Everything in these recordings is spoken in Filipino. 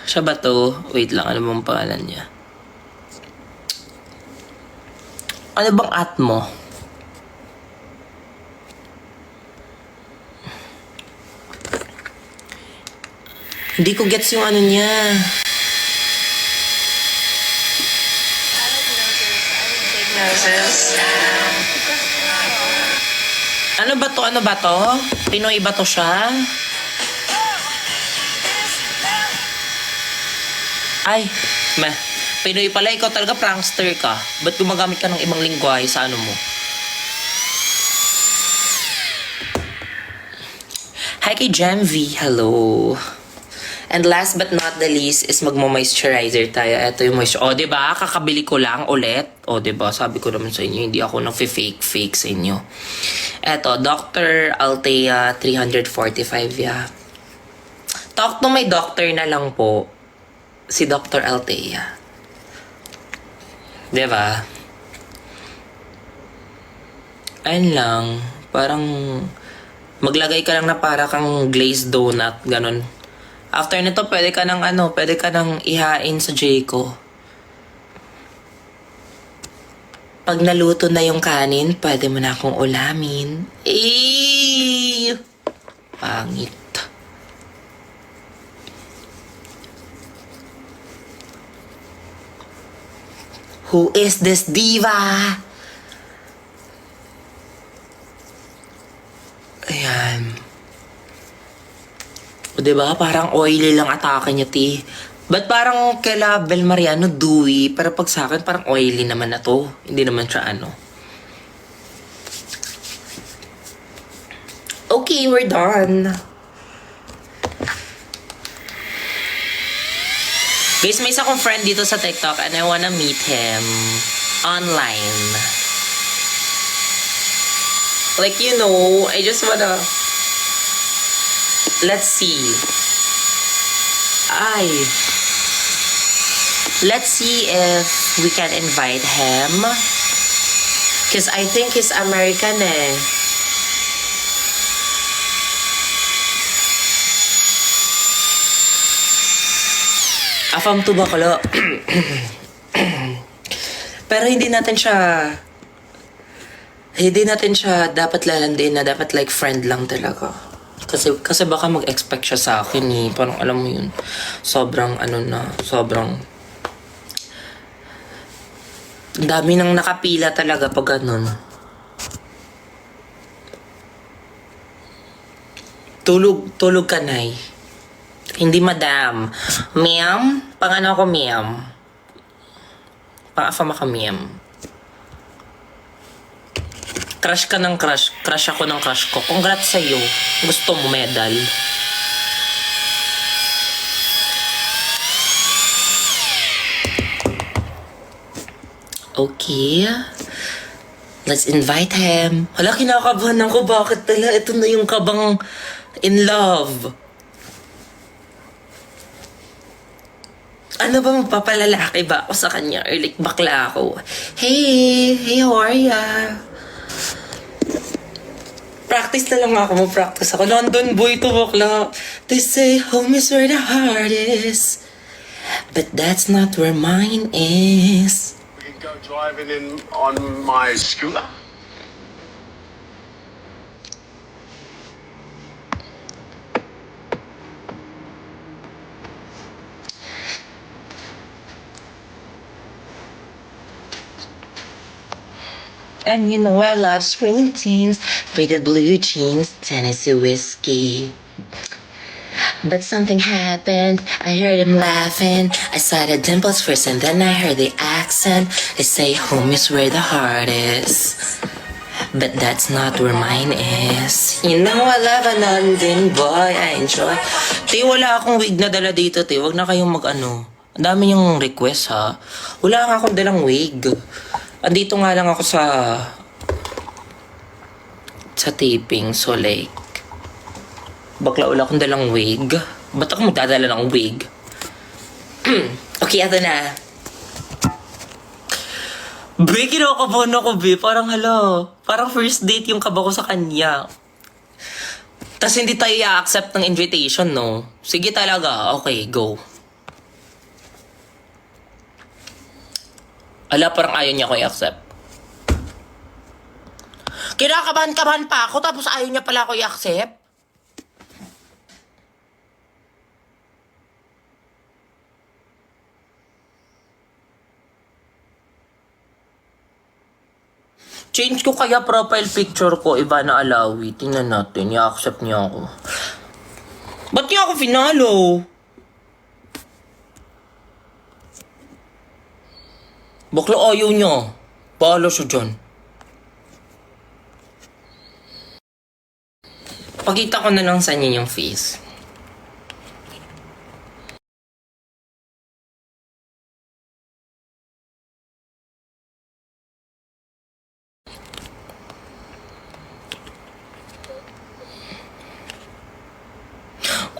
Siya ba to? Wait lang, ano bang pangalan niya? Ano bang at mo? Hindi ko gets yung ano niya. Ano ba to? Ano ba to? Pinoy ba to siya? Ay, Pinoy pala, ikaw talaga prankster ka. Ba't gumagamit ka ng ibang lingwahe sa ano mo? Hi kay Gemv, hello. And last but not the least is magmo-moisturizer tayo. Ito yung moisturizer. O, diba? Kakabili ko lang ulit. O, diba? Sabi ko naman sa inyo, hindi ako nag-fake sa inyo. Ito, Dr. Althea 345, yeah. Talk to my doctor na lang po. Si Dr. Althea. Diba? Ayun lang. Parang maglagay ka lang na para kang glazed donut. Ganon. After nito, pwede ka nang ihain sa Jayco. Pag naluto na yung kanin, pwede mo na akong ulamin. Eeeeee! Pangit. Who is this diva? Ayan. O diba? Parang oily lang atake niya, ti. Ba't parang kaila Bel Mariano dewy? Pero pag sa akin, parang oily naman na to. Hindi naman siya ano. Okay, we're done. Guys, may isa kong friend dito sa TikTok and I wanna meet him online. Like, you know, I just wanna... Let's see. Let's see if we can invite him. Because I think he's American eh. Afam to bakla. Pero hindi natin siya dapat lalandin na dapat like friend lang talaga. Kasi baka mag-expect siya sa akin eh. Parang alam mo yun. Sobrang dami nang nakapila talaga pag ganun. Tulog ka, Nay. Hindi madam. Ma'am? Pang-ano ako, ma'am? Pang-afama ka, ma'am. Crush ka ng crush. Crush ako ng crush ko. Congrats sa'yo. Gusto mo medal. Okay. Let's invite him. Hala, kinakabahan ako. Bakit pala? Ito na yung kabang in love. Ano ba, magpapalalaki ba ako sa kanya? Or like bakla ako? Hey, how are ya? Practice na lang ako. Mag-practice ako. London boy to bakla. They say home is where the heart is. But that's not where mine is. We can go driving in on my scooter. And you know I love spring teens, faded blue jeans, Tennessee whiskey. But something happened, I heard him laughing. I saw the dimples first and then I heard the accent. They say home is where the heart is. But that's not where mine is. You know I love a London boy, I enjoy. Te, wala akong wig na dala dito, te. Wag na kayong mag-ano. Ang dami yung request, ha. Wala nga akong dalang wig. Andito nga lang ako sa taping. So like, bakla wala akong dalang wig. Ba't ako magdadala ng wig? Okay, ito na. Be, kinakabahan ako, be. Parang hala. Parang first date yung kaba ko sa kanya. Tas hindi tayo i-accept ng invitation, no? Sige talaga. Okay, go. Ala, parang ayaw niya ko i-accept. Kinakabahan-kabahan pa ako, tapos ayaw niya pala ako i-accept. Change ko kaya profile picture ko, Ivana Alawi. Tingnan natin, i-accept niya ako. Ba't niya ako finalo? Bakla ayaw niya. Bahala siya dyan. Pakita ko na lang sa inyo yung face.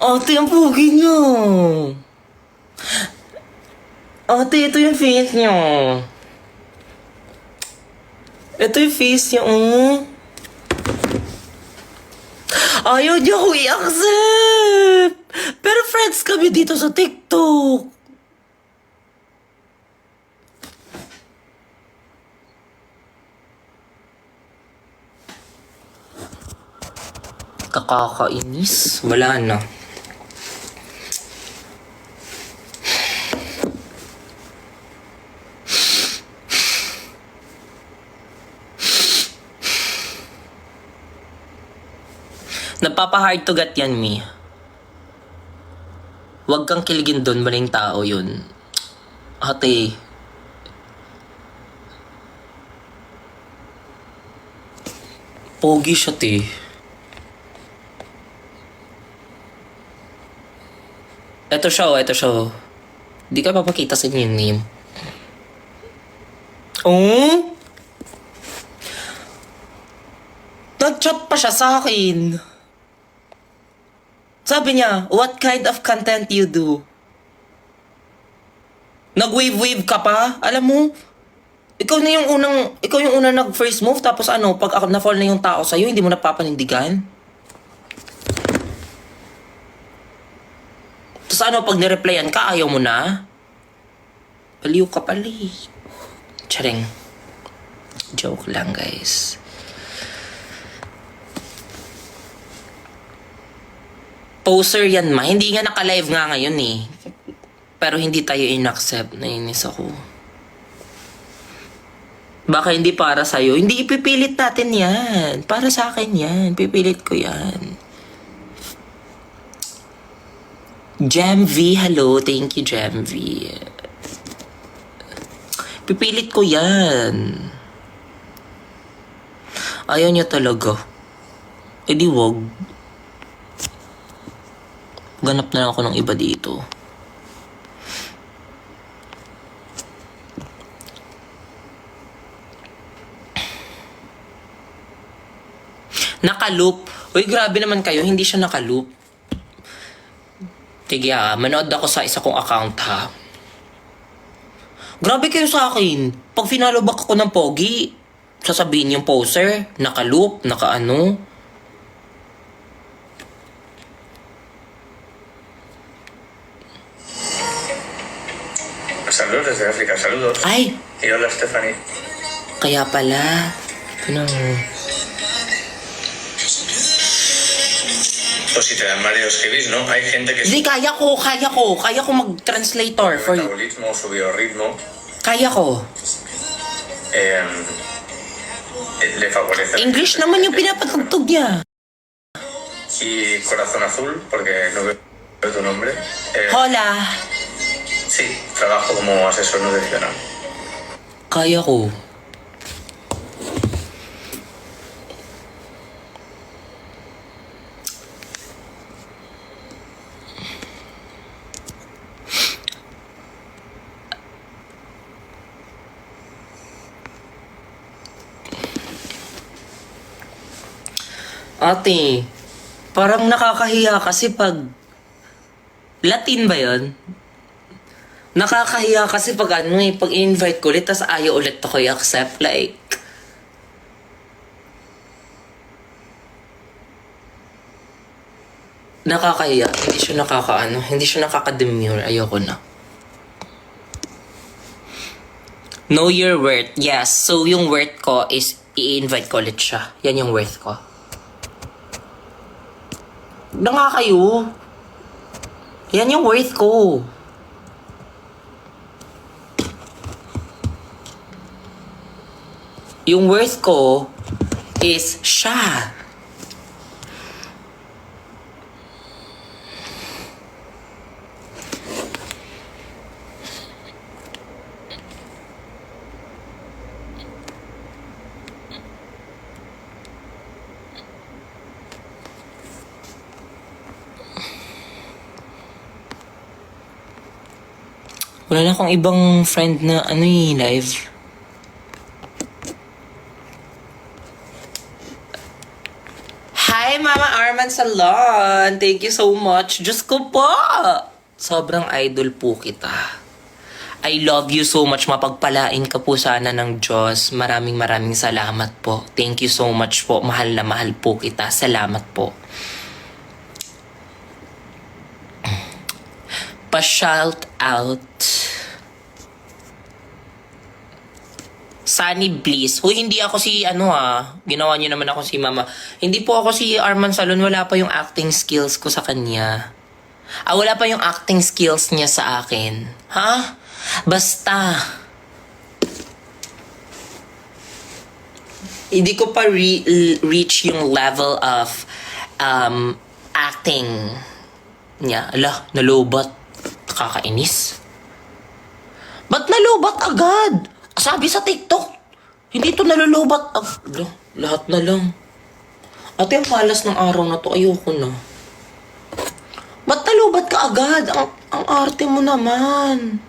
Ate, ang pugi niyo. Ate, ito yung face niyo. Ito yung face niyo, oh. Ayaw niya ko i-accept. Pero friends kami dito sa TikTok. Kakakainis. Wala na. Napapa-hard to get yan, Mi. Huwag kang kiligin doon, maling tao yun. Ate. Pogi siya, te. Ito siya, oh, ito siya. Di ka papakita sa inyo yung name. Oh? Nag-chat pa siya sa akin. Sabi niya, what kind of content you do? Nag-wave-wave ka pa? Alam mo, ikaw yung unang nag-first move, tapos ano, pag na-fall na yung tao sa'yo, hindi mo napapanindigan? Tapos ano, pag nireplyan ka, ayaw mo na? Baliw ka pali. Charing. Joke lang, guys. Poser yan, ma. Hindi nga naka-live nga ngayon eh. Pero hindi tayo in-accept. Nainis ako. Baka hindi para sa'yo. Hindi, ipipilit natin yan. Para sa akin yan. Pipilit ko yan. Jam V, hello. Thank you, Jam V. Pipilit ko yan. Ayaw niya talaga. E di wag. Ganap na lang ako ng iba dito. Nakaloop. Uy, grabe naman kayo. Hindi siya nakaloop. Sige ha, manood ako sa isa kong account ha. Grabe kayo sa akin. Pag finalo back ako ng pogi, sasabihin yung poser, nakaloop, nakaano. Saludos desde África, saludos. Ay, Y hola, Stephanie. kaya pala. Ano? Pues si te dan varios heavies, ¿no? Hay gente que Hindi, kaya ko mag-translator su for you. metabolismo, su biorritmo, Kaya ko. le favorece. English naman yung pinapatugtog niya. Y corazón azul, porque no veo tu nombre. Hola. Sí, trabajo como asesor nutricional. Kaya ko. Ate, parang nakakahiya kasi pag Latin ba yun? Nakakahiya kasi pag ano eh, pag invite ko ulit, tas ayaw ulit ako i-accept. Like, Nakakahiya. Hindi siya nakakaano. Hindi siya nakaka-demure. Ayoko na. Know your worth. Yes. So, yung worth ko is i-invite ko ulit siya. Yan yung worth ko. Kayo. Yan yung worth ko. Yung worth ko is siya. Wala na akong ibang friend na live. Hi, Mama Arman Salon! Thank you so much. Diyos ko po! Sobrang idol po kita. I love you so much. Mapagpalain ka po sana ng Diyos. Maraming salamat po. Thank you so much po. Mahal na mahal po kita. Salamat po. Pa-shout out. Sunny Bliss. Hoy, hindi ako si ginawa niyo naman ako si Mama. Hindi po ako si Arman Salon. Wala pa yung acting skills ko sa kanya. Wala pa yung acting skills niya sa akin. Ha? Basta. Hindi ko pa reach yung level of acting niya. Ala, nalobat. Kakainis. Ba't nalobat agad? Sabi sa TikTok, hindi to nalulubat. Lahat na lang. Ate, ang malas ng araw na to. Ayoko na. Ba't nalubat ka agad? Ang arte mo naman.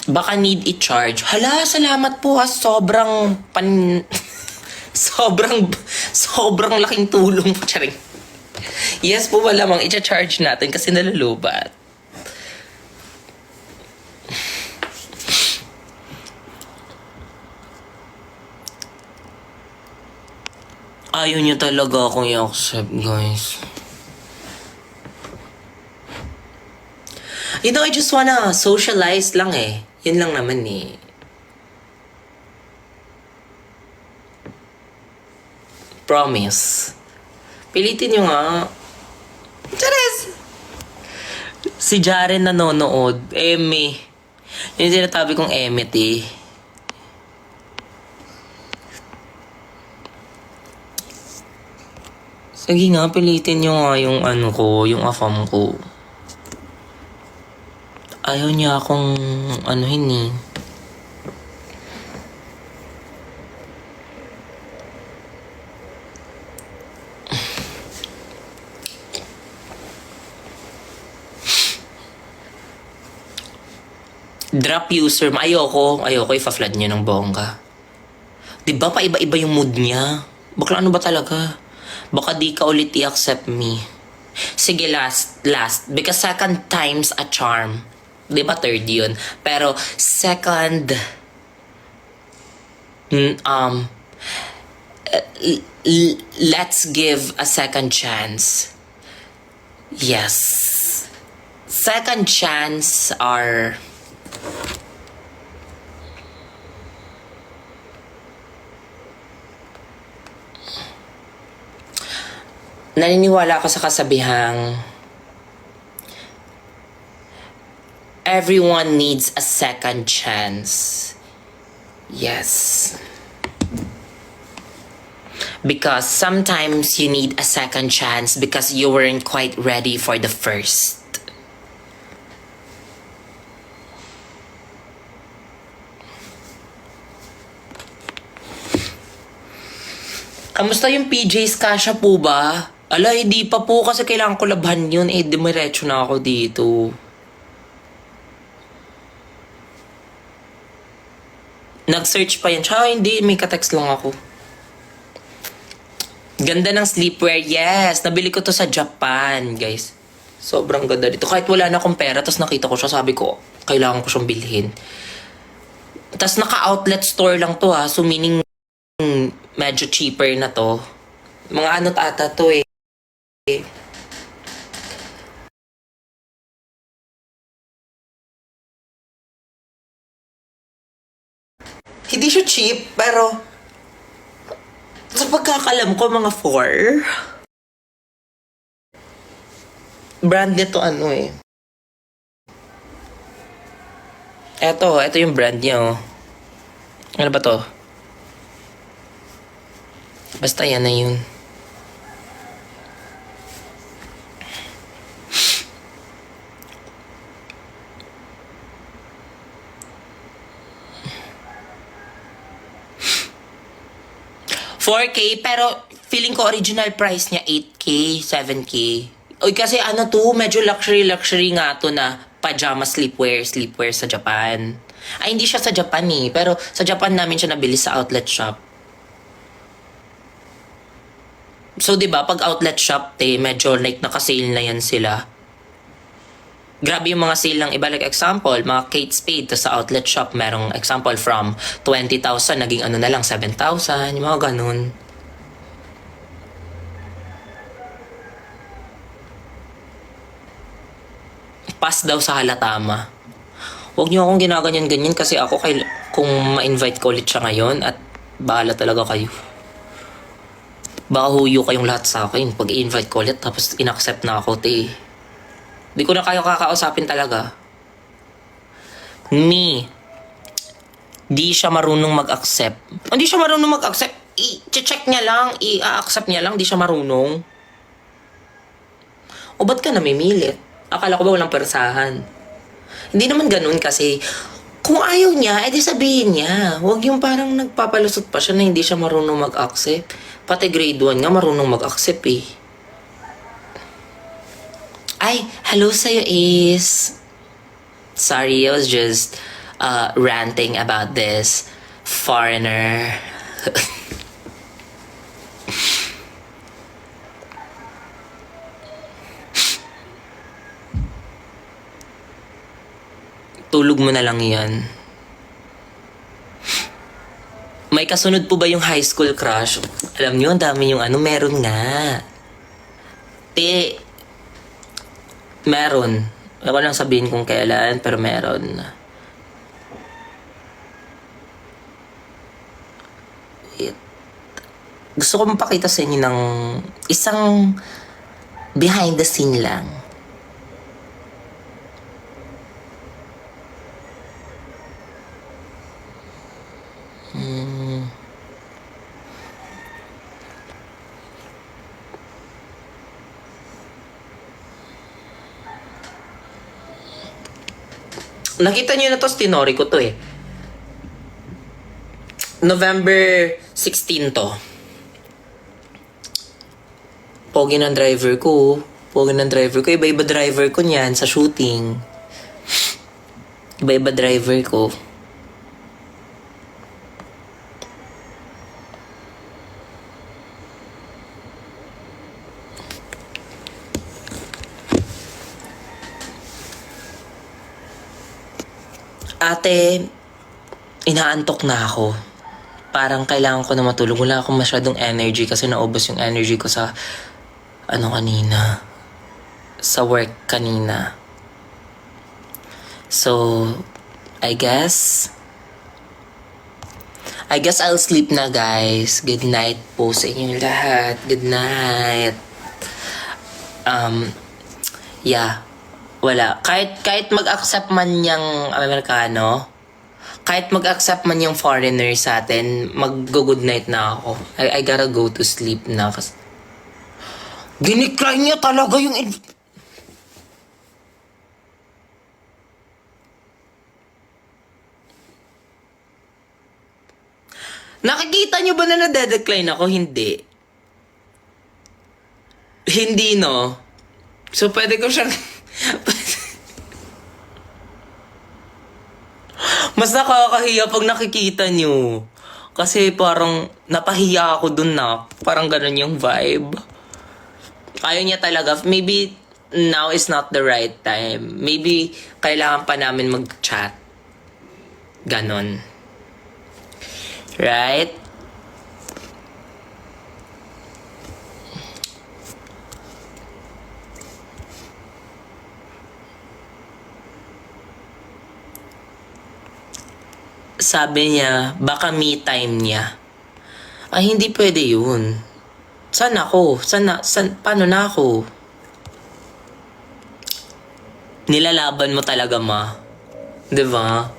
Baka need i-charge. Hala, salamat po ha. Sobrang sobrang laking tulong po. Charing. Yes po, malamang i-charge natin kasi nalulubat. Ayaw niyo talaga akong i-accept, guys. You know, I just wanna socialize lang eh. Yun lang naman eh. Promise. Pilitin nyo nga. Charis! Si Jaren nanonood. Eme. Yung sinatabi kong Emmet eh. Sige nga, pilitin nyo nga yung yung afam ko. Ayaw niya akong eh. Drop user. Ayoko ipa-flood niya ng bongga. Diba pa iba-iba yung mood niya? Bakla ano ba talaga? Baka di ka ulit i-accept me. Sige, last. Because second time's a charm. Di ba third yun? Pero second, let's give a second chance. Yes. Second chance are naniniwala ako sa kasabihang everyone needs a second chance. Yes. Because sometimes you need a second chance because you weren't quite ready for the first. Kamusta yung PJs? Kasha po ba? Ala, hindi pa po kasi kailangan ko labhan yun. Dumiretso na ako dito. Nag-search pa yan. Tsaka hindi, may ka-text lang ako. Ganda ng sleepwear. Yes, nabili ko to sa Japan, guys. Sobrang ganda dito. Kahit wala na akong pera, tapos nakita ko siya, sabi ko, kailangan ko siyang bilhin. Tapos naka-outlet store lang to ha. So meaning, medyo cheaper na to. Mga ano ata to eh. Hindi siya cheap, pero sa pagkakalam ko, mga 4. Brand nito ano eh. Ito yung brand niya oh. Ano ba to? Basta yan na yun. $4K, pero feeling ko original price niya 8K, 7K. Uy, kasi ano to, medyo luxury nga to na pajama sleepwear sa Japan. Ay, hindi siya sa Japan eh, pero sa Japan namin siya nabili sa outlet shop. So, di ba pag outlet shop, medyo like naka-sale na yan sila. Grabe yung mga sale ng iba. Like example, mga Kate Spade sa outlet shop, merong example from 20,000, naging ano na lang, 7,000, yung mga ganun. Pass daw sa halatama. Huwag niyo akong ginaganyan-ganyan kasi ako kung ma-invite ko ulit siya ngayon at bahala talaga kayo. Baka huyo kayong lahat sa akin pag i-invite ko ulit tapos in-accept na ako, Di ko na kayo kakausapin talaga. Di siya marunong mag-accept. Hindi siya marunong mag-accept. I-check niya lang, i-accept niya lang, di siya marunong. O ba't ka namimilit? Akala ko ba walang persahan? Hindi naman ganun kasi kung ayaw niya, edi sabihin niya. Huwag yung parang nagpapalusot pa siya na hindi siya marunong mag-accept. Pati grade 1 nga marunong mag-accept eh. Ay, hello sa'yo, Ace. Sorry, I was just ranting about this foreigner. Tulog mo na lang yan. May kasunod po ba yung high school crush? Alam niyo, ang dami yung ano, meron nga. Meron. Ako lang sabihin kung kailan, pero meron. Wait. Gusto ko mapakita sa inyo ng isang behind the scene lang. Nakita niyo na to, tinori ko to eh. November 16 to. Pogi ng driver ko. Iba-iba driver ko niyan sa shooting. Iba-iba driver ko. Ate, inaantok na ako. Parang kailangan ko na matulog. Wala akong masyadong energy kasi naubos yung energy ko sa kanina. Sa work kanina. So, I guess I'll sleep na, guys. Good night po sa inyong lahat. Good night. Yeah. Wala. Kahit mag-accept man yung Amerikano, kahit mag-accept man yung foreigner sa atin, mag-good night na ako. I gotta go to sleep na. Kasi ginikline niya talaga yung... Nakikita niyo ba na nade-decline ako? Hindi. Hindi, no? So, pwede ko siyang... Mas nakakahiya pag nakikita niyo. Kasi parang napahiya ako dun na. Parang ganun yung vibe. Ayaw niya talaga. Maybe now is not the right time. Maybe kailangan pa namin mag-chat. Ganon. Right? Sabi niya, baka me time niya. Ay, hindi pwede yun. Saan ako? Paano na ako? Nilalaban mo talaga, ma. Diba?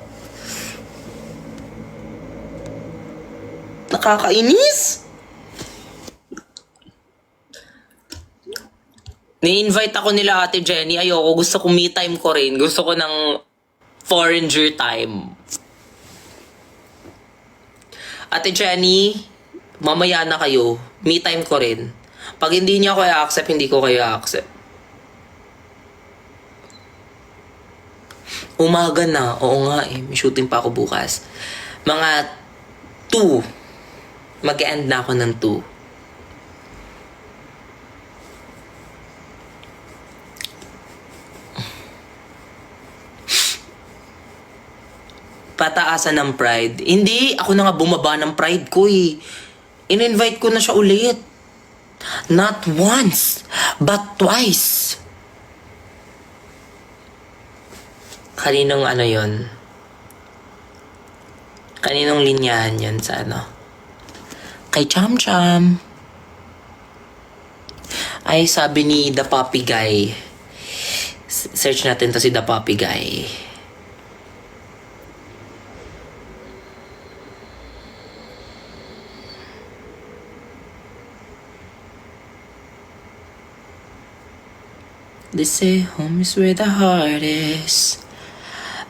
Nakakainis! Ni-invite ako nila Ate Jenny. Ayoko. Gusto ko me time ko rin. Gusto ko ng foreigner time. Ate Jenny, mamaya na kayo. Me time ko rin. Pag hindi niya ako i-accept, hindi ko kayo i-accept. Umaga na. Oo nga eh. May shooting pa ako bukas. Mga 2. Mag-end na ako ng 2. Pataasan ng pride. Hindi, ako na nga bumaba ng pride ko eh. In-invite ko na siya ulit. Not once, but twice. Kaninong ano yon? Kaninong linyahan yon sa ano? Kay Cham Cham. Ay, sabi ni The Puppy Guy. Search natin to si The Puppy Guy. They say home is where the heart is,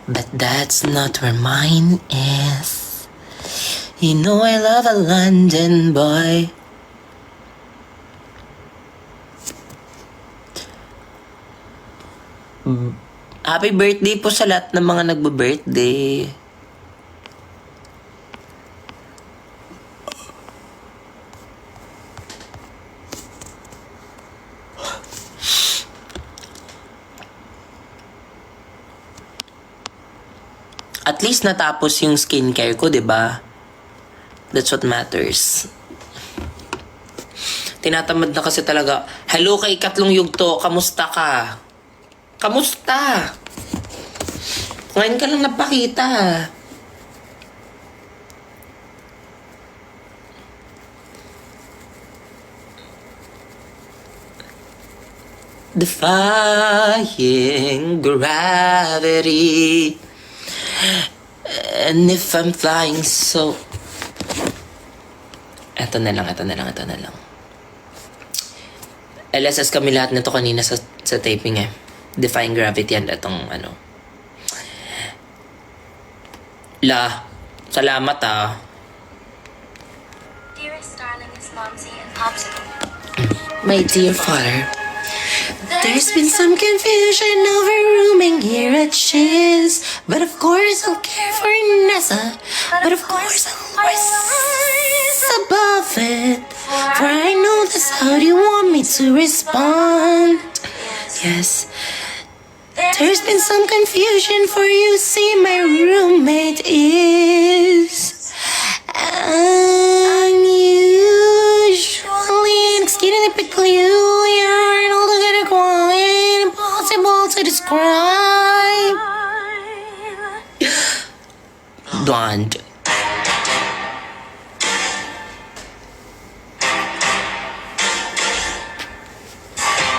but that's not where mine is. You know I love a London boy. Happy birthday po sa lahat ng mga nagbe-birthday. At least natapos yung skincare ko, diba? That's what matters. Tinatamad na kasi talaga. Hello kay Katlong Yugto, kamusta ka? Kamusta? Ngayon ka lang napakita. Defying gravity. And if I'm flying so... Ito na lang. LSS kami lahat nito kanina sa taping eh. Defying gravity and itong ano. Salamat ah. Dearest darling is Momsy and Popsicle. My dear father, there's been some confusion over rooming here at Shiz. But of course I'll care for Nessa. But of course I'll rise above it. For I know that's how you want me to respond. Yes. There's been some confusion for you see my roommate is unusually exceedingly peculiar and altogether quite impossible to describe. Blonde.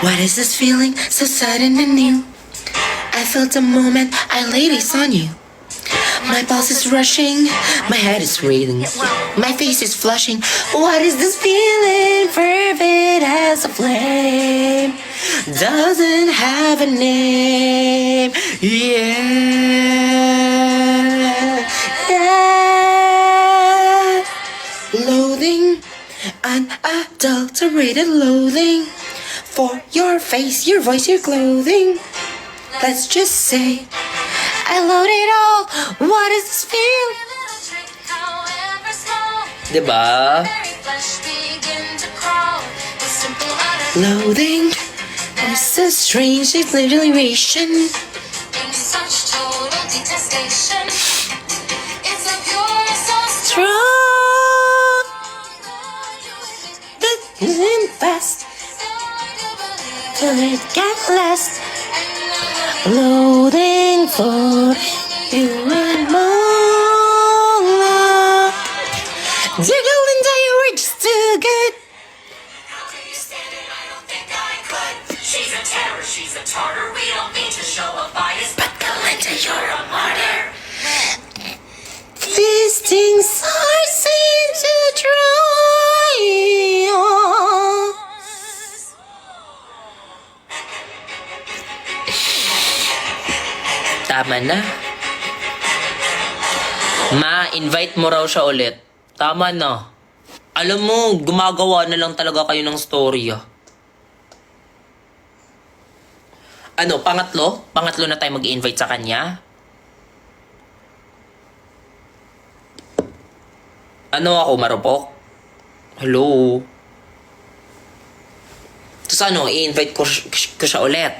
What is this feeling so sudden and new? I felt the moment I laid this on you. My pulse is rushing, my head is reeling, my face is flushing. What is this feeling? Fervid as a flame, doesn't have a name. Yeah. Loathing, unadulterated loathing for your face, your voice, your clothing. Let's just say I load it all. What is this feeling? Diba? Loathing, It's a strange exhilaration. In such total detestation. It's a pure soul Strong. That isn't fast. Till it gets less. Loading for you and more. Jiggle into your words too good. She's a terror, she's a tartar. We don't mean to show a bias, But Galinda, you're a martyr. These things are seen to try. Tama na. Ma, invite mo raw siya ulit. Tama na. Alam mo, gumagawa na lang talaga kayo ng story ah. Ano, pangatlo? Pangatlo na tayo mag-invite sa kanya? Ano ako, marupok? Hello? Tapos ano, i-invite ko siya ulit.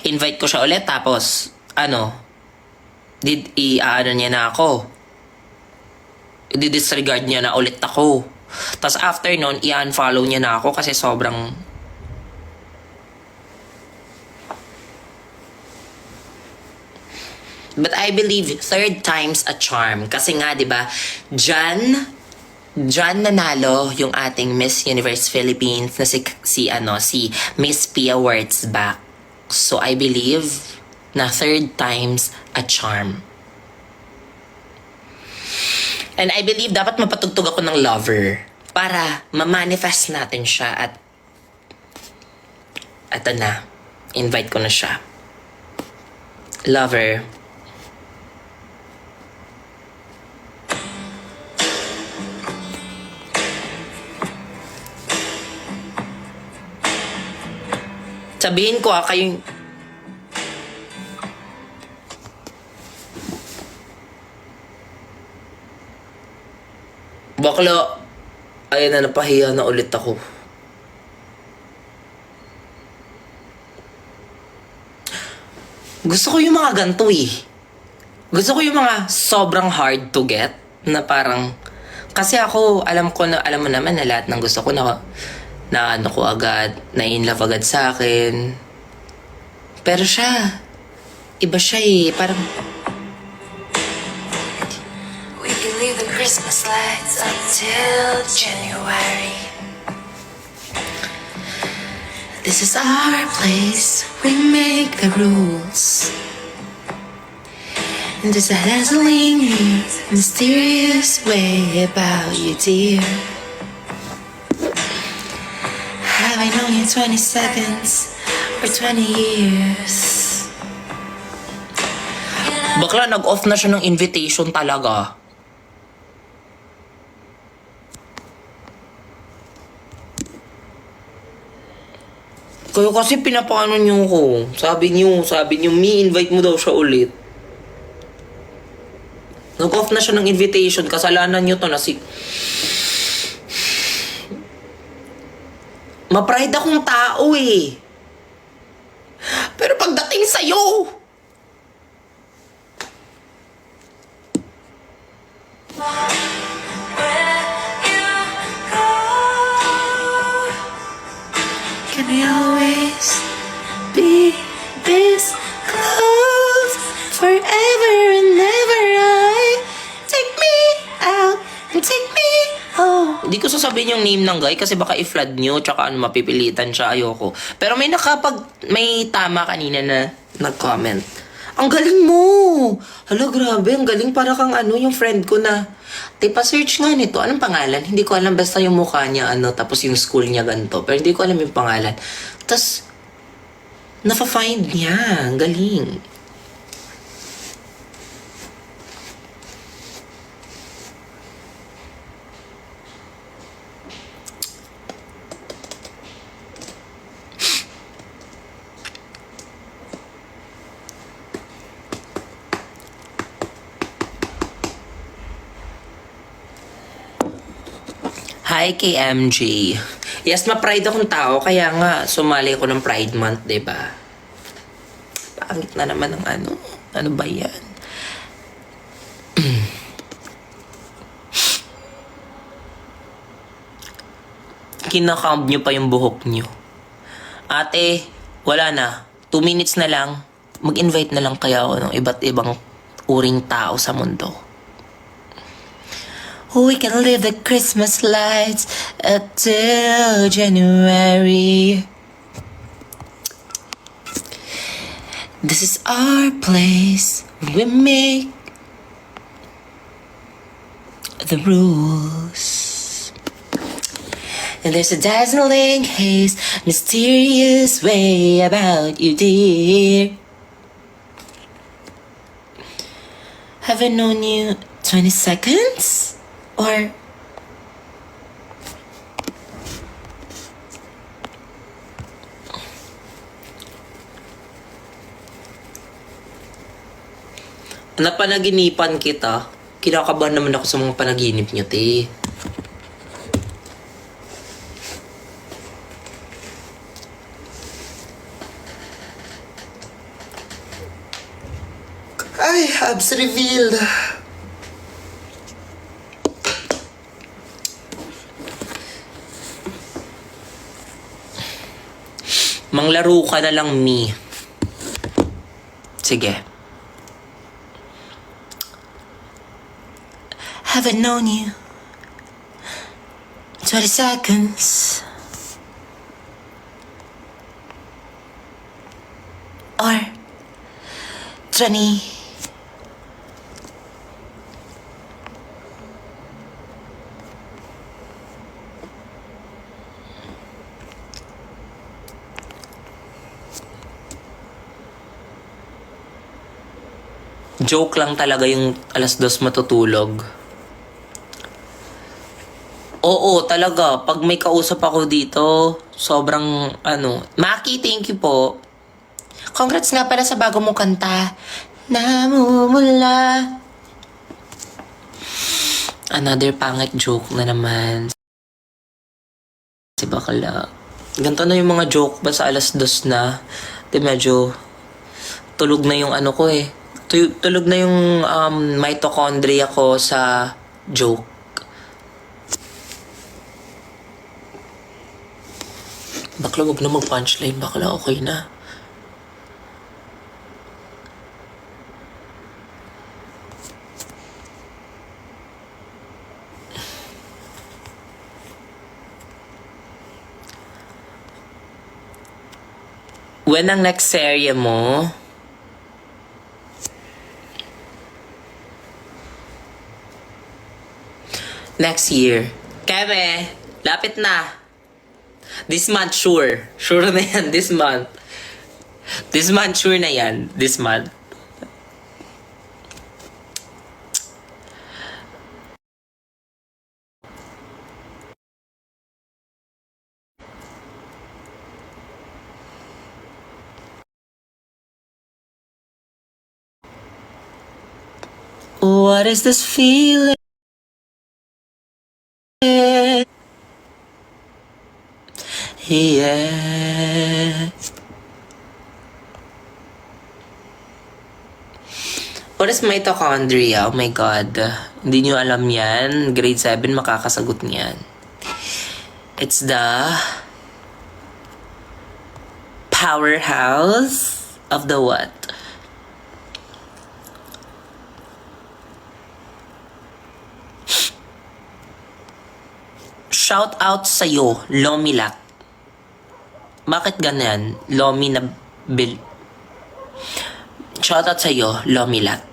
Invite ko siya ulit, tapos, ano, i-ano niya na ako. I-disregard niya na ulit ako. Tapos after nun, i-unfollow niya na ako kasi sobrang... But I believe third time's a charm. Kasi nga, di ba, Jan nanalo yung ating Miss Universe Philippines na si Miss Pia Wurtzbach. So I believe na third time's a charm. And I believe dapat mapatugtog ako ng lover para ma-manifest natin siya at eto na, invite ko na siya. Lover. Sabihin ko kayong... Bakla, ayun na, napahiya na ulit ako. Gusto ko yung mga ganito eh. Gusto ko yung mga sobrang hard to get. Na parang... Kasi ako, alam mo naman na lahat ng gusto ko na ano ko agad, na in love agad sa akin. Pero siya, iba siya eh, parang... We can leave the Christmas lights until January. This is our place, we make the rules. And there's a dazzling, mysterious way about you, dear. Have I known you 20 seconds or 20 years? Bakla, nag-off na siya ng invitation talaga. Kayo kasi pinapaano niyo ko. Sabi niyo, invite mo daw siya ulit. Nag-off na siya ng invitation. Kasalanan niyo to na si... Ma-pride akong tao eh. Pero pagdating sa'yo... Can we always be this close forever and ever? Take me out and take me home. Hindi ko sasabihin yung name ng guy kasi baka i-flood nyo tsaka ano, mapipilitan siya, ayoko. Pero may tama kanina na nag-comment. Ang galing mo! Hala, grabe, ang galing. Para kang yung friend ko na, search nga nito. Anong pangalan? Hindi ko alam, basta yung mukha niya, tapos yung school niya ganito. Pero hindi ko alam yung pangalan. Tapos, nafa-find niya. Ang galing. Hi, KMG. Yes, ma-pride akong tao, kaya nga sumali ako ng Pride Month, 'di ba? Pangit na naman ng ano. Ano ba 'yan? Kinakamp nyo pa yung buhok nyo. Ate, wala na. 2 minutes na lang. Mag-invite na lang kaya ako ng iba't ibang uring tao sa mundo. We can leave the Christmas lights until January. This is our place. We make the rules. And there's a dazzling haze, mysterious way about you, dear. Have I known you 20 seconds? Or Napanaginipan kita. Kinakabahan naman ako sa mga panaginip nyo, te. Ay, abs revealed. Manglaro ka na lang, me. Sige. haven't known you 20 seconds? Or 20 Joke lang talaga yung 2:00 matutulog. Oo, talaga. Pag may kausap ako dito, sobrang Maki, thank you po. Congrats nga pala sa bago mong kanta. Namumula. Another pangit joke na naman. Si bakla. Ganito na yung mga joke ba sa 2:00 na. Di medyo tulog na yung ko eh. Tulog na yung mitochondria ko sa joke. Bakla, wag na mag-punchline. Bakla, okay na. When ang next serye mo? Next year. Keme, lapit na. This month, sure. Sure na yan, this month. This month, sure na yan. This month. What is this feeling? Yeah. What is mitochondria? Oh my God. Hindi nyo alam yan. Grade 7, makakasagot niyan. It's the powerhouse of the what? Shout out sa'yo, Lomilat. Bakit ganyan? Lomi na bil... Shout out sa'yo, Lomilat.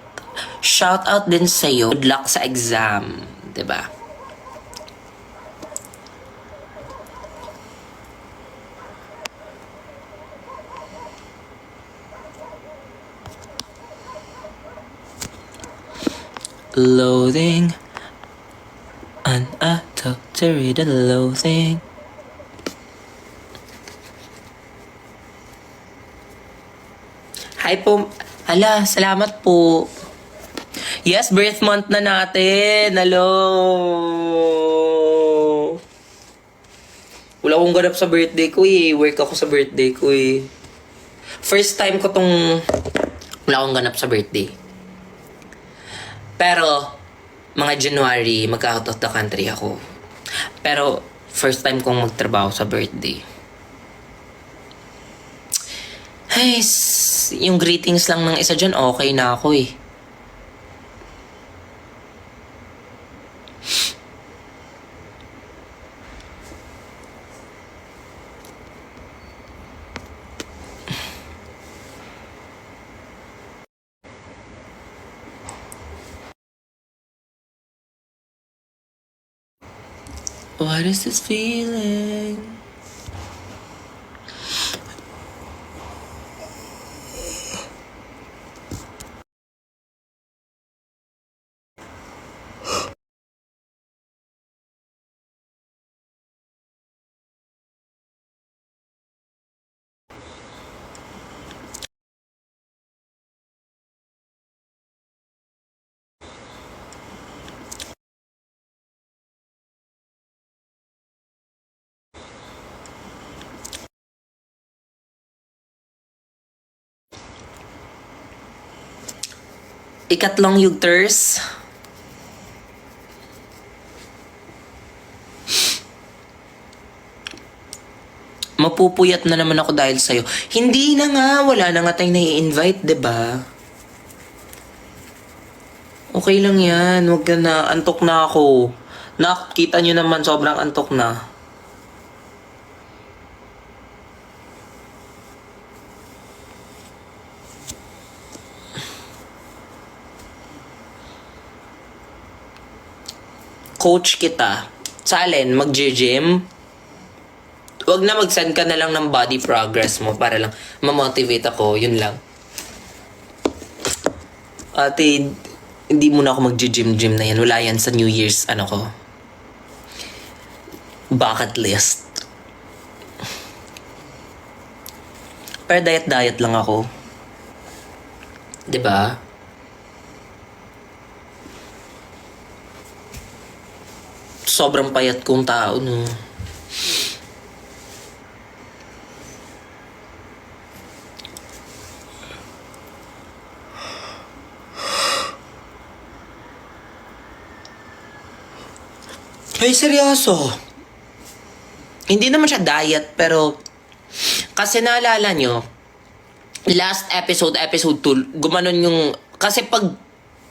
Shout out din sa'yo, good luck sa exam. Diba? Loathing. Unadulterated loathing. Hi po. Hala, salamat po. Yes, birth month na natin. Hello. Wala akong ganap sa birthday ko eh. Work ako sa birthday ko eh. First time ko tong wala akong ganap sa birthday. Pero, mga January, mag-out of the country ako. Pero, first time kong magtrabaho sa birthday. Ay, yung greetings lang ng isa dyan, okay na ako eh. What is this feeling? Ikatlong yugters. Mapupuyat na naman ako dahil sa'yo. Hindi na nga, wala na nga tayong nai-invite, 'di ba? Okay lang yan, wag ka na, antok na ako. Nakita nyo naman, sobrang antok na. Coach kita. Sa alin? Mag-gym? Huwag na mag-send ka na lang ng body progress mo para lang ma-motivate ako. Yun lang. Ate, hindi muna ako mag-gym na yan. Wala yan sa New Year's, ano ko. Bucket list. Pero diet lang ako. 'Di ba? Sobrang payat kong tao, no. Ay, seryoso. Hindi naman siya diet, pero kasi naalala nyo, last episode 2, gumanon yung, kasi pag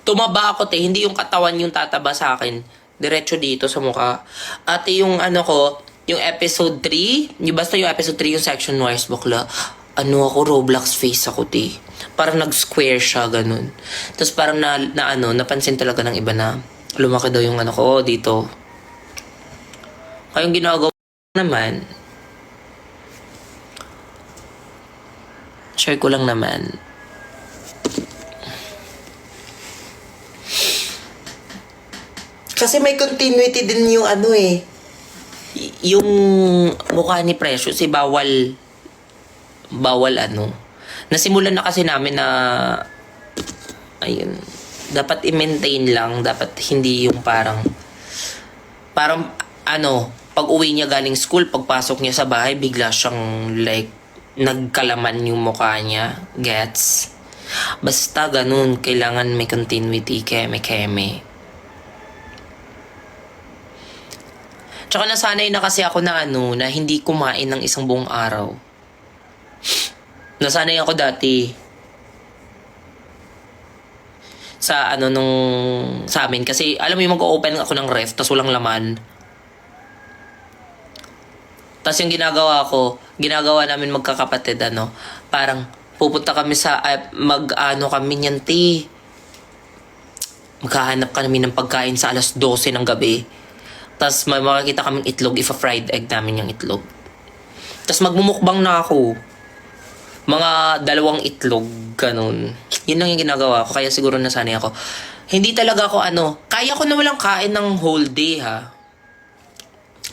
tumaba ako, hindi yung katawan yung tataba sa akin. Diretso dito sa mukha. Ate, yung ano ko, yung episode 3, yung basta yung episode 3, yung section wires bakla, ano ako, Roblox face ako, te. Parang nag-square siya, ganun. Tapos parang napansin talaga ng iba na lumaki daw yung ano ko, dito. Kaya yung ginagawa naman, share ko lang naman. Kasi may continuity din yung ano eh. Yung mukha ni Precious, bawal ano. Nasimulan na kasi namin na, ayun, dapat i-maintain lang. Dapat hindi yung parang ano, pag uwi niya galing school, pagpasok niya sa bahay, bigla siyang like, nagkalaman yung mukha niya. Gets? Basta ganun, kailangan may continuity, keme. Tsaka nasanay na kasi ako na na hindi kumain ng isang buong araw. Nasanay ako dati sa sa amin. Kasi alam mo yung mag-open ako ng ref, tas walang laman. Tas yung ginagawa namin magkakapatid, parang pupunta kami sa, kami niyan, ti. Maghahanap kami ng pagkain sa alas 12 ng gabi. Tapos may makikita kaming itlog, fried egg namin yung itlog. Tapos magmumukbang na ako. Mga 2 itlog, ganun. Yun lang yung ginagawa ko, kaya siguro nasanay ako. Hindi talaga ako kaya ko na walang kain ng whole day, ha.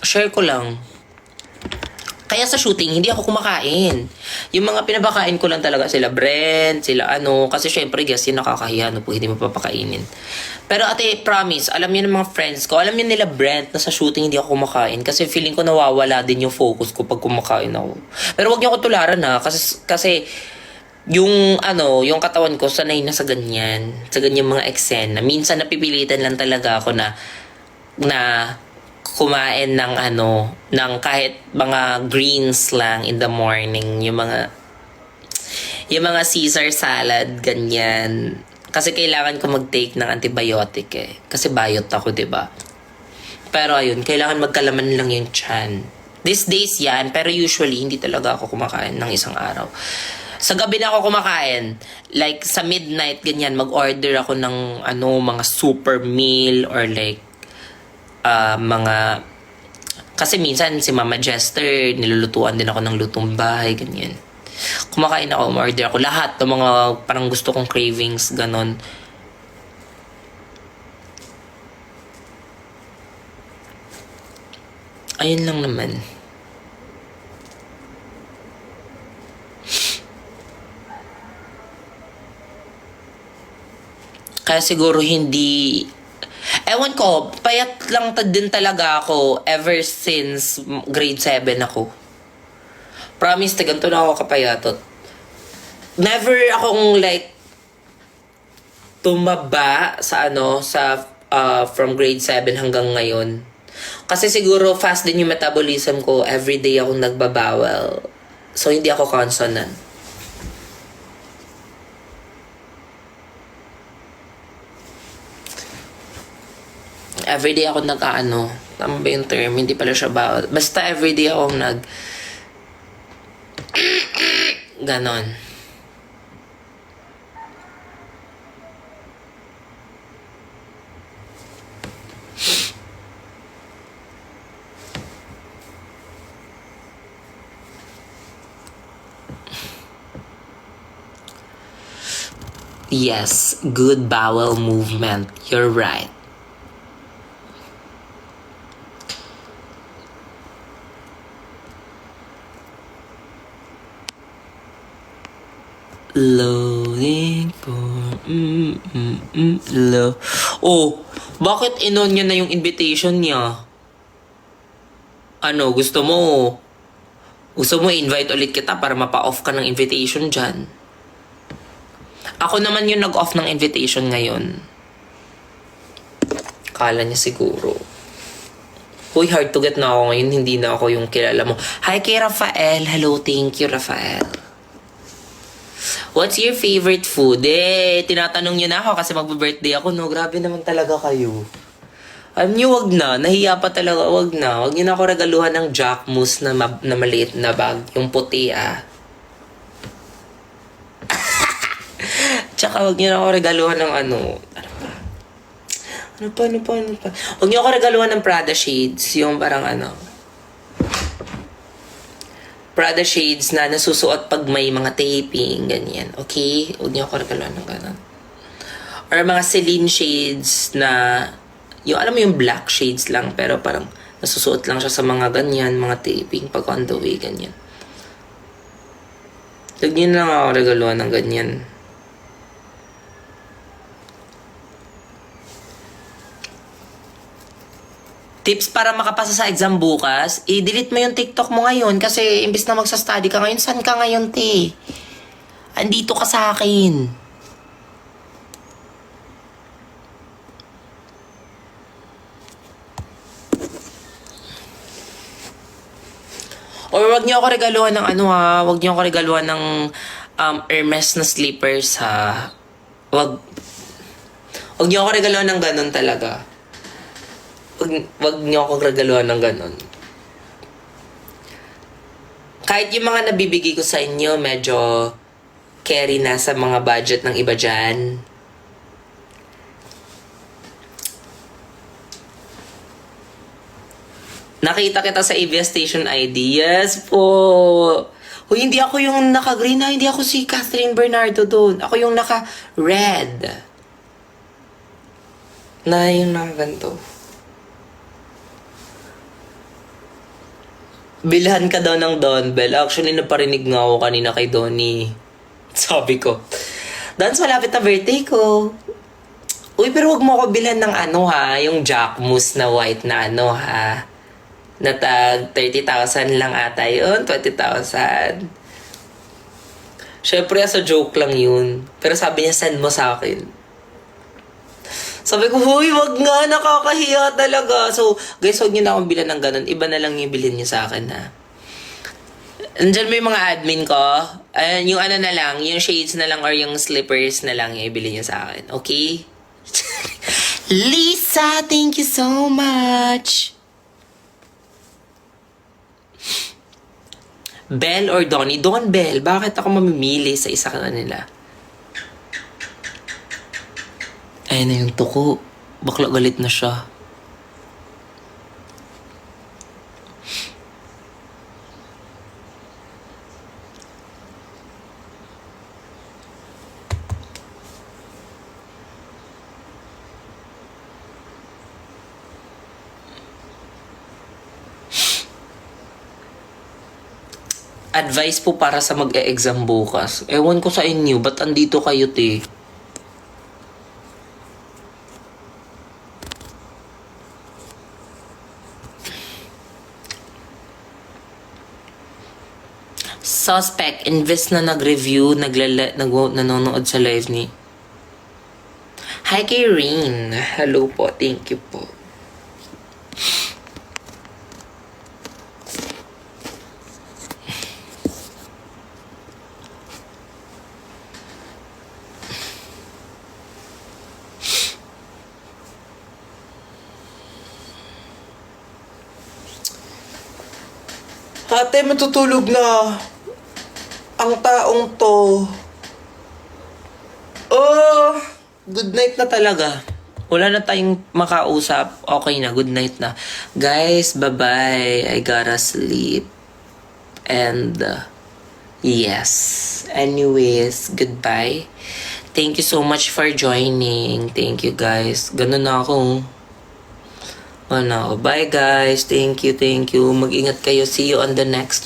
Share ko lang. Kaya sa shooting, hindi ako kumakain. Yung mga pinapakain ko lang talaga sila Brent, sila kasi syempre guys, yung nakakahiya no, pag hindi mo papakainin. Pero ate, promise, alam yun ng mga friends ko, alam yun nila Brent na sa shooting hindi ako kumakain kasi feeling ko nawawala din yung focus ko pag kumakain ako. Pero wag niyo ako tularan ha, kasi yung yung katawan ko sanay na sa ganyan mga eksena. Minsan napipilitan lang talaga ako na kumain ng ng kahit mga greens lang in the morning, yung mga Caesar salad ganyan. Kasi kailangan ko mag-take ng antibiotic kasi bayot ako, 'di ba? Pero ayun, kailangan magkalaman lang yung tiyan. These days yan, pero usually hindi talaga ako kumakain ng isang araw. Sa gabi na ako kumakain, like sa midnight ganyan, mag-order ako ng mga super meal or like kasi minsan si Mama Jester nilulutuan din ako ng lutong bahay ganyan. Kumakain ako, ma-order ako lahat ng mga parang gusto kong cravings ganon. Ayun lang naman. Kaya siguro hindi ewan ko, payat lang din talaga ako ever since grade 7 ako. Promise, ganito na ako kapayatot. Never akong like tumaba sa from grade 7 hanggang ngayon. Kasi siguro fast din yung metabolism ko. Everyday akong nagbabawal. So, hindi ako consonant. Everyday ako tama ba yung term? Hindi pala siya bawal. Basta everyday akong ganon. Yes, good bowel movement. You're right. Loading for low. Oh, bakit inon niya na yung invitation niya? Gusto mo invite ulit kita para mapa-off ka ng invitation dyan? Ako naman yung nag-off ng invitation ngayon. Kala niya siguro. Uy, hard to get na ako ngayon. Hindi na ako yung kilala mo. Hi kay Rafael. Hello, thank you, Rafael. What's your favorite food? Tinatanong nyo na ako kasi magbe-birthday ako, no? Grabe naman talaga kayo. Alam nyo, wag na. Nahiya pa talaga, wag na. Wag nyo na ako regaluhan ng Jack Mousse na maliit na bag. Yung puti, Tsaka wag nyo na ako regaluhan ng Ano pa? Wag nyo ako regaluhan ng Prada shades. Yung parang Prada shades na nasusuot pag may mga taping, ganyan. Okay? Huwag niyo ako regaluhan ng gano'n. Or mga Celine shades na, alam mo yung black shades lang, pero parang nasusuot lang siya sa mga ganyan, mga taping, pag on the way, ganyan. Huwag niyo na ako regaluhan ng ganyan. Tips para makapasa sa exam bukas, i-delete mo yung TikTok mo ngayon kasi imbis na magsa-study ka ngayon, saan ka ngayon, te? Andito ka sa akin. Or wag niyo ako regaluhan ng wag niyo ako regaluhan ng Hermes na slippers, ha? Wag niyo ako regaluhan ng ganun talaga. Wag niyo ako regaluhan ng ganon. Kahit yung mga nabibigay ko sa inyo, medyo carry na sa mga budget ng iba dyan. Nakita kita sa ABS Station ID. Yes po. Hoy, hindi ako yung naka-green na. Hindi ako si Catherine Bernardo doon. Ako yung naka-red. Na yung naka-ganto. Bilhan ka daw ng Donbell. Actually, naparinig nga ako kanina kay Donnie. Sabi ko, Dance, malapit na birthday ko. Uy, pero wag mo ako bilhan ng ano ha, yung Jacquemus na white na ano ha. Na tag 30,000 lang ata yun, 20,000. Syempre, as a joke lang yun. Pero sabi niya, send mo sa akin. Sabi ko, huy, wag nga, nakakahiya talaga. So, guys, wag niyo na akong bilan ng ganun. Iba na lang yung bilhin niyo sa akin, ha. Andyan mo yung mga admin ko. Ayan, yung ano na lang, yung shades na lang or yung slippers na lang yung ibili niyo sa akin. Okay? Lisa, thank you so much. Belle or Donnie? Don Belle. Bakit ako mamimili sa isa kanila? Ayun na yung tuko. Bakla galit na siya. Advice po para sa mag-e-exam bukas. Ewan ko sa inyo, ba't andito kayo, te? Suspect, invest na nag-review, nanonood sa live ni. Hi kay Rain. Hello po, thank you po. Ate, matutulog na. Ang taong to. Oh, good night na talaga. Wala na tayong makausap. Okay na, good night na. Guys, bye-bye. I gotta sleep. And, yes. Anyways, goodbye. Thank you so much for joining. Thank you, guys. Ganun na ako. Bye guys. Thank you. Mag-ingat kayo. See you on the next one.